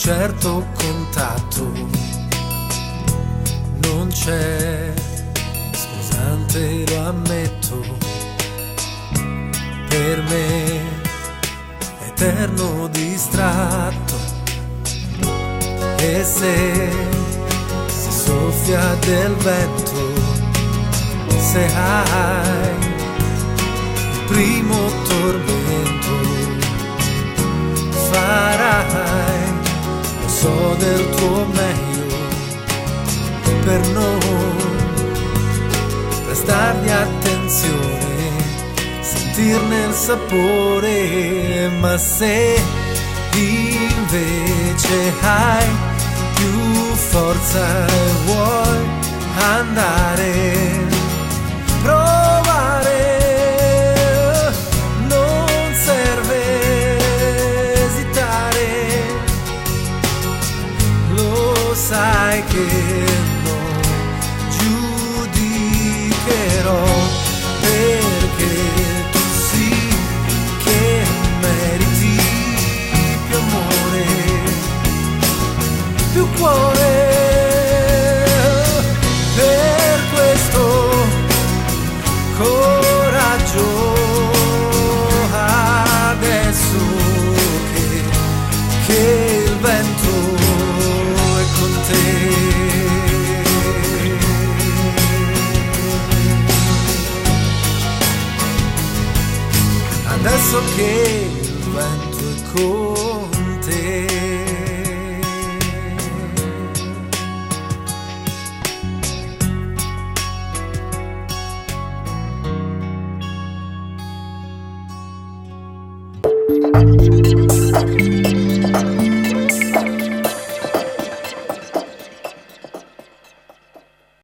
certo contatto non c'è, scusante lo ammetto, per me eterno distratto. E se soffia del vento, se hai il primo tormento, farai, lo so, del tuo meglio per non prestargli attenzione, sentirne il sapore. Ma se invece hai più forza e vuoi andare, provare, non serve esitare, lo sai che non giudicherò, perché tu sì che meriti più amore, più cuore. Per questo coraggio adesso che il vento è con te. Adesso che il vento è con te.